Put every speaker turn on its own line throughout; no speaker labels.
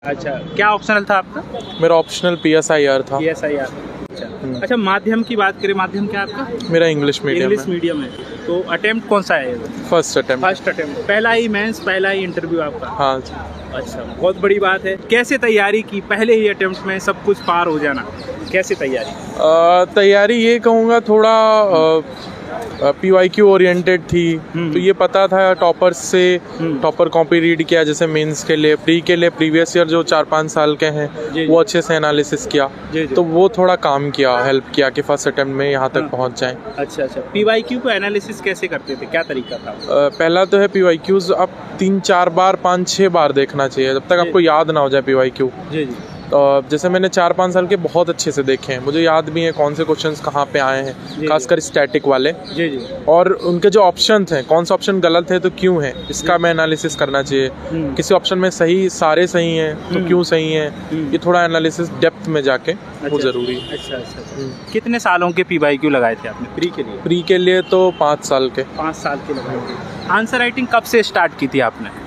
अच्छा, क्या ऑप्शनल था आपका?
मेरा ऑप्शनल PSIR था।
PSIR। अच्छा, माध्यम की बात करें, माध्यम क्या आपका?
मेरा इंग्लिश मीडियम
इंग्लिश मीडियम है। तो अटेम्प्ट कौन सा है?
First attempt.
फर्स्ट अटेम्प्ट, पहला ही मेंस, पहला ही इंटरव्यू आपका?
हाँ।
अच्छा, बहुत बड़ी बात है। कैसे तैयारी की? पहले ही अटेम्प्ट में सब कुछ पार हो जाना, कैसे तैयारी?
तैयारी ये कहूँगा थोड़ा PYQ ओरिएंटेड थी। तो ये पता था टॉपर से, टॉपर कॉपी रीड किया जैसे मेंस के लिए, प्री के लिए प्रीवियस ईयर जो 4-5 साल के हैं वो अच्छे से एनालिसिस किया। तो वो थोड़ा काम किया, हेल्प किया कि फर्स्ट अटेम्प्ट में यहाँ तक पहुँच जाएं।
अच्छा, PYQ को एनालिसिस कैसे करते थे, क्या तरीका था?
पहला तो है PYQs आप 3-4 बार 5-6 बार देखना चाहिए जब तक आपको याद ना हो जाए PYQ।
जी।
जैसे मैंने 4-5 साल के बहुत अच्छे से देखे हैं, मुझे याद भी है कौन से क्वेश्चंस कहाँ पे आए हैं, खासकर स्टैटिक वाले।
जी।
और उनके जो ऑप्शन थे, कौन सा ऑप्शन गलत है तो क्यों है, इसका मैं एनालिसिस करना चाहिए। किसी ऑप्शन में सही, सारे सही हैं तो क्यों सही हैं, ये थोड़ा एनालिसिस डेप्थ में जाके वो ज़रूरी है।
अच्छा। कितने सालों के PYQ लगाए थे आपने प्री के लिए?
प्री के लिए तो 5 साल के।
5 साल के लगाए थे। आंसर राइटिंग कब से स्टार्ट की थी आपने?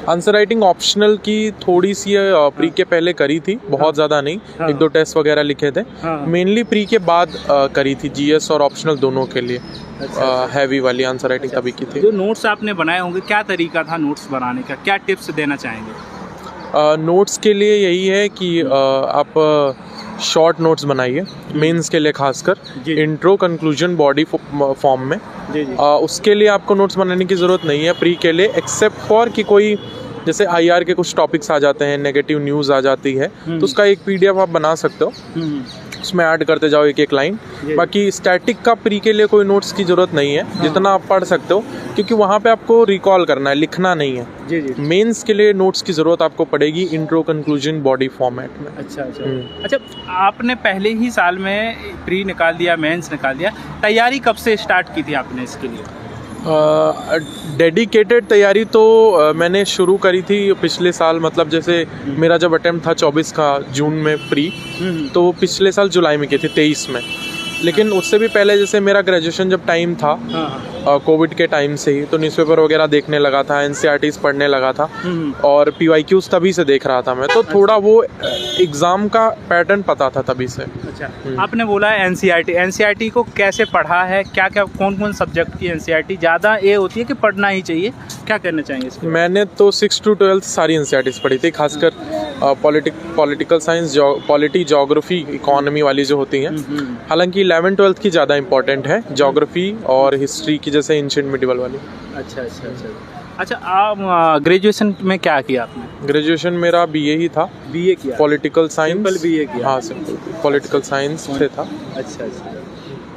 आंसर राइटिंग ऑप्शनल की थोड़ी सी प्री के पहले करी थी, बहुत ज़्यादा नहीं। 1-2 टेस्ट वगैरह लिखे थे। मेनली प्री के बाद करी थी, GS और ऑप्शनल दोनों के लिए। हैवी वाली आंसर राइटिंग तभी की थी।
जो नोट्स आपने बनाए होंगे, क्या तरीका था नोट्स बनाने का, क्या टिप्स देना चाहेंगे?
नोट्स के लिए यही है कि आप शॉर्ट नोट्स बनाइए, मेंस के लिए खासकर इंट्रो, कंक्लूजन, बॉडी फॉर्म में। उसके लिए आपको नोट्स बनाने की ज़रूरत नहीं है प्री के लिए, एक्सेप्ट फॉर कि कोई जैसे IR के कुछ टॉपिक्स आ जाते हैं, नेगेटिव न्यूज़ आ जाती है, तो उसका एक PDF आप बना सकते हो, उसमें ऐड करते जाओ एक लाइन। बाकी स्टैटिक का प्री के लिए कोई नोट्स की ज़रूरत नहीं है, जितना आप पढ़ सकते हो, क्योंकि वहाँ पे आपको रिकॉल करना है, लिखना नहीं है। मेंस के लिए नोट्स की ज़रूरत आपको पड़ेगी इंट्रो, कंक्लूजन, बॉडी फॉर्मेट में।
अच्छा, आपने पहले ही साल में प्री निकाल दिया, मेंस निकाल दिया, तैयारी कब से स्टार्ट की थी आपने इसके लिए?
डेडिकेटेड तैयारी तो मैंने शुरू करी थी पिछले साल, मतलब जैसे मेरा जब अटेम्प्ट था 24 का जून में प्री, तो पिछले साल जुलाई में की थी, 23 में। लेकिन उससे भी पहले जैसे मेरा ग्रेजुएशन जब टाइम था, कोविड के टाइम से ही, तो न्यूज़पेपर वगैरह देखने लगा था, NCERTs पढ़ने लगा था, और PYQs तभी से देख रहा था मैं, तो थोड़ा वो एग्ज़ाम का पैटर्न पता था तभी से।
अच्छा, आपने बोला NCERT को कैसे पढ़ा है, क्या कौन सब्जेक्ट की NCERT ज़्यादा ये होती है कि पढ़ना ही चाहिए, क्या कहना चाहेंगे इसके? मैंने
तो 6 to 12 सारी NCERTs पढ़ी थी, खासकर political science, polity, geography, economy वाली जो होती हैं। हालांकि 11-12 की ज़्यादा इंपॉर्टेंट है, ज्योग्राफी और हिस्ट्री की, जैसे एंशिएंट मिडिवल वाली।
अच्छा, आप ग्रेजुएशन में क्या किया आपने?
ग्रेजुएशन मेरा BA ही था।
BA किया?
Political science.
सिंपल BA किया?
हाँ, सिंपल पॉलिटिकल साइंस से था।
अच्छा।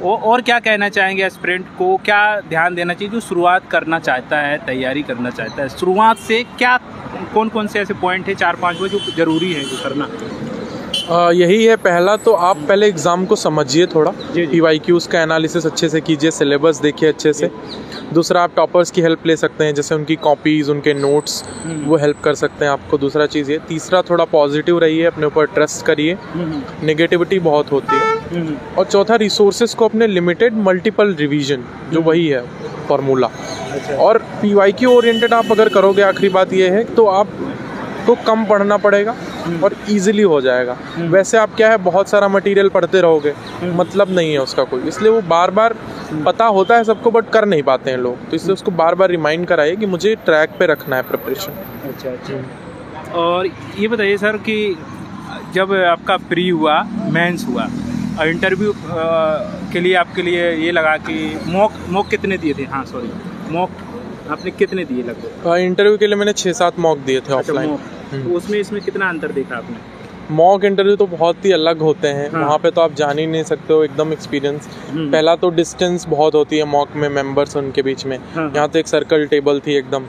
और क्या कहना चाहेंगे एस्पिरेंट को, क्या ध्यान देना चाहिए जो शुरुआत करना चाहता है, तैयारी करना चाहता है? शुरुआत से क्या कौन से ऐसे पॉइंट है, 4-5 वो जो ज़रूरी है जो करना?
यही है, पहला तो आप पहले एग्ज़ाम को समझिए थोड़ा, PYQs का एनालिसिस अच्छे से कीजिए, सिलेबस देखिए अच्छे से। दूसरा, आप टॉपर्स की हेल्प ले सकते हैं, जैसे उनकी कॉपीज़, उनके नोट्स, वो हेल्प कर सकते हैं आपको। दूसरा चीज़ ये। तीसरा, थोड़ा पॉजिटिव रहिए, अपने ऊपर ट्रस्ट करिए, नेगेटिविटी बहुत होती है। और चौथा, रिसोर्सेज को अपने लिमिटेड, मल्टीपल रिवीजन, जो वही है फॉर्मूला। और PYQ ओरिएंटेड आप अगर करोगे, आखिरी बात ये है तो आपको कम पढ़ना पड़ेगा और इजीली हो जाएगा। वैसे आप क्या है, बहुत सारा मटेरियल पढ़ते रहोगे, मतलब नहीं है उसका कोई, इसलिए वो बार बार पता होता है सबको बट कर नहीं पाते हैं लोग, तो इसलिए उसको बार बार रिमाइंड कराइए कि मुझे ट्रैक पे रखना है प्रिपरेशन।
अच्छा। और ये बताइए सर कि जब आपका प्री हुआ, मेंस हुआ और इंटरव्यू के लिए आपके लिए ये लगा कि मॉक कितने दिए थे? हाँ सॉरी, मॉक आपने कितने दिए लगभग?
इंटरव्यू के लिए मैंने 6-7 मॉक दिए थे ऑफलाइन।
तो उसमें इसमें कितना अंतर देखा आपने?
मॉक इंटरव्यू तो बहुत ही अलग होते हैं। वहाँ पे तो आप जान ही नहीं सकते हो, एकदम एक्सपीरियंस। पहला तो डिस्टेंस बहुत होती है मॉक में, मेंबर्स उनके बीच में। यहाँ तो एक सर्कल टेबल थी एकदम,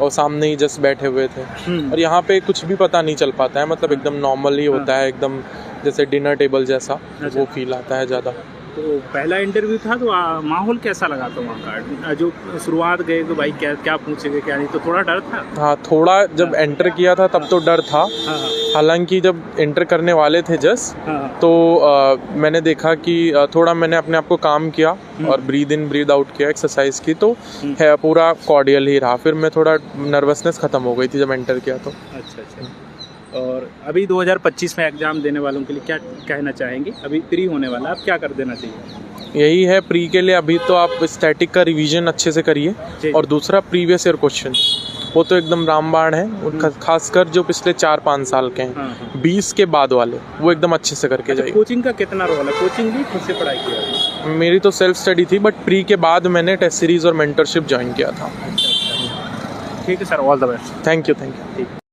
और सामने ही जस्ट बैठे हुए थे। और यहाँ पे कुछ भी पता नहीं चल पाता है, मतलब एकदम नॉर्मल ही होता है, एकदम जैसे डिनर टेबल जैसा वो फील आता है ज़्यादा।
तो पहला इंटरव्यू था तो माहौल कैसा लगा था वहाँ का? जो शुरुआत गए तो भाई क्या पूछेंगे क्या नहीं, तो थोड़ा डर था?
हाँ, थोड़ा जब एंटर किया था तब तो डर था। हालांकि जब एंटर करने वाले थे तो मैंने देखा कि थोड़ा मैंने अपने आप को काम किया और ब्रीद इन ब्रीद आउट किया, एक्सरसाइज की, तो है पूरा कॉर्डियल ही रहा। फिर मैं थोड़ा नर्वसनेस ख़त्म हो गई थी जब एंटर किया तो।
अच्छा। और अभी 2025 में एग्ज़ाम देने वालों के लिए क्या कहना चाहेंगे? अभी प्री होने वाला है, आप क्या कर देना चाहिए?
यही है प्री के लिए, अभी तो आप स्टैटिक का रिवीजन अच्छे से
जी।
करिए और दूसरा प्रीवियस ईयर क्वेश्चन वो तो एकदम रामबाण है, उनका खासकर जो पिछले 4-5 साल के हैं,
हाँ, हाँ।
20 के बाद वाले वो एकदम अच्छे से करके
अच्छा,
जाइए।
कोचिंग का कितना रोल है? कोचिंग भी खुद से पढ़ाई किया आपने?
मेरी तो सेल्फ स्टडी थी, बट प्री के बाद मैंने टेस्ट सीरीज और मेंटरशिप ज्वाइन किया था।
ठीक है sir, all the best.
Thank you.
ठीक।